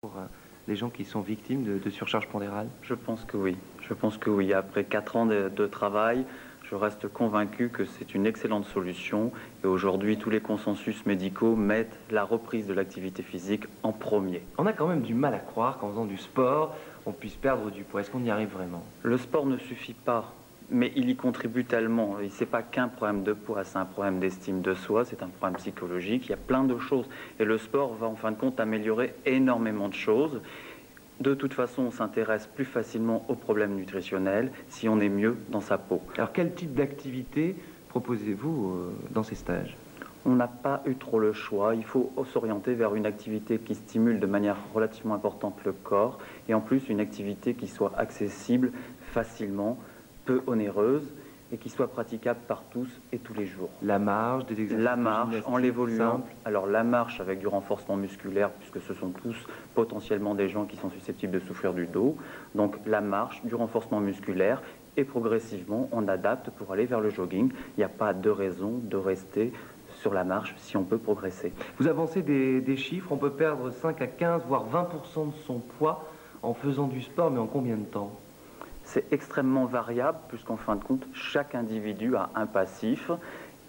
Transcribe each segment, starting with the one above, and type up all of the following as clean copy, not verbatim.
pour les gens qui sont victimes de surcharge pondérale? Je pense que oui. Je pense que oui. Après 4 ans de travail, je reste convaincu que c'est une excellente solution. Et aujourd'hui, tous les consensus médicaux mettent la reprise de l'activité physique en premier. On a quand même du mal à croire qu'en faisant du sport, on puisse perdre du poids. Est-ce qu'on y arrive vraiment? Le sport ne suffit pas, mais il y contribue tellement. Et ce n'est pas qu'un problème de poids, c'est un problème d'estime de soi, c'est un problème psychologique. Il y a plein de choses. Et le sport va en fin de compte améliorer énormément de choses. De toute façon, on s'intéresse plus facilement aux problèmes nutritionnels si on est mieux dans sa peau. Alors quel type d'activité proposez-vous dans ces stages? On n'a pas eu trop le choix. Il faut s'orienter vers une activité qui stimule de manière relativement importante le corps et en plus une activité qui soit accessible facilement, peu onéreuse et qui soit praticable par tous et tous les jours. La marche, des exercices La de marche, gymnastique en l'évoluant. simple. Alors la marche avec du renforcement musculaire, puisque ce sont tous potentiellement des gens qui sont susceptibles de souffrir du dos. Donc la marche, du renforcement musculaire et progressivement on adapte pour aller vers le jogging. Il n'y a pas de raison de rester sur la marche si on peut progresser. Vous avancez des chiffres, on peut perdre 5 à 15 voire 20% de son poids en faisant du sport, mais en combien de temps? C'est extrêmement variable puisqu'en fin de compte, chaque individu a un passif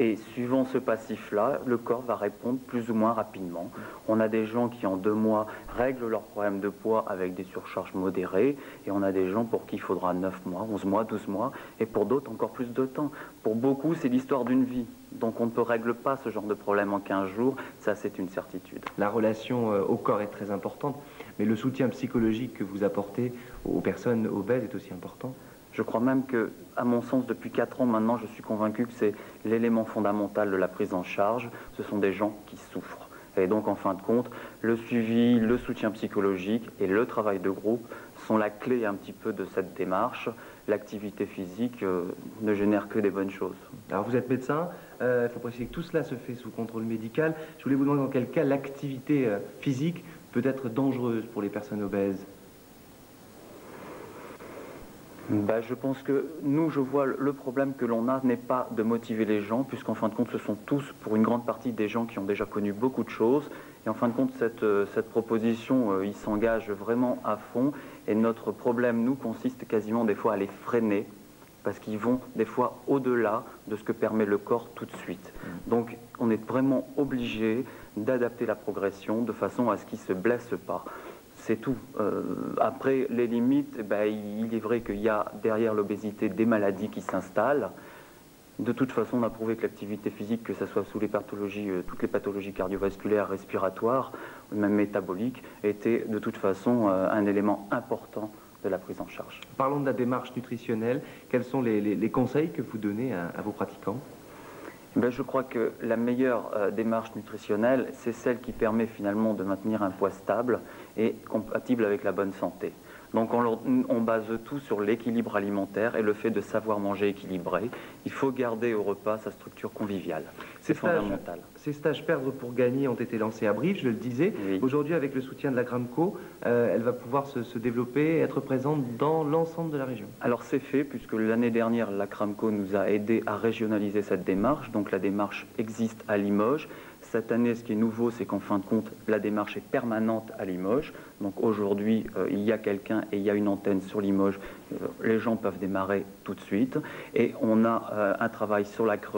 et suivant ce passif-là, le corps va répondre plus ou moins rapidement. On a des gens qui en 2 mois règlent leurs problèmes de poids avec des surcharges modérées et on a des gens pour qui il faudra 9 mois, 11 mois, 12 mois et pour d'autres encore plus de temps. Pour beaucoup, c'est l'histoire d'une vie. Donc on ne règle pas ce genre de problème en 15 jours, ça c'est une certitude. La relation au corps est très importante, mais le soutien psychologique que vous apportez aux personnes obèses est aussi important. Je crois même que, à mon sens, depuis 4 ans maintenant, je suis convaincu que c'est l'élément fondamental de la prise en charge. Ce sont des gens qui souffrent. Et donc, en fin de compte, le suivi, le soutien psychologique et le travail de groupe sont la clé un petit peu de cette démarche. L'activité physique ne génère que des bonnes choses. Alors vous êtes médecin, il faut préciser que tout cela se fait sous contrôle médical. Je voulais vous demander dans quel cas l'activité physique peut être dangereuse pour les personnes obèses. Je pense que nous, je vois le problème que l'on a n'est pas de motiver les gens, puisqu'en fin de compte, ce sont tous, pour une grande partie, des gens qui ont déjà connu beaucoup de choses. Et en fin de compte, cette proposition, ils s'engagent vraiment à fond. Et notre problème, nous, consiste quasiment des fois à les freiner, parce qu'ils vont des fois au-delà de ce que permet le corps tout de suite. Donc, on est vraiment obligé d'adapter la progression de façon à ce qu'ils ne se blessent pas. C'est tout. Après, les limites, il est vrai qu'il y a derrière l'obésité des maladies qui s'installent. De toute façon, on a prouvé que l'activité physique, que ce soit sous les pathologies, toutes les pathologies cardiovasculaires, respiratoires, ou même métaboliques, était de toute façon un élément important de la prise en charge. Parlons de la démarche nutritionnelle. Quels sont les conseils que vous donnez à vos pratiquants? Je crois que la meilleure démarche nutritionnelle, c'est celle qui permet finalement de maintenir un poids stable et compatible avec la bonne santé. Donc on base tout sur l'équilibre alimentaire et le fait de savoir manger équilibré. Il faut garder au repas sa structure conviviale. C'est fondamental. Ces stages Perdre pour gagner ont été lancés à Brive, je le disais. Oui. Aujourd'hui, avec le soutien de la Gramco, elle va pouvoir se développer et être présente dans l'ensemble de la région. Alors c'est fait, puisque l'année dernière, la Gramco nous a aidé à régionaliser cette démarche. Donc la démarche existe à Limoges. Cette année, ce qui est nouveau, c'est qu'en fin de compte, la démarche est permanente à Limoges. Donc aujourd'hui, il y a quelqu'un et il y a une antenne sur Limoges. Les gens peuvent démarrer tout de suite. Et on a un travail sur la Creuse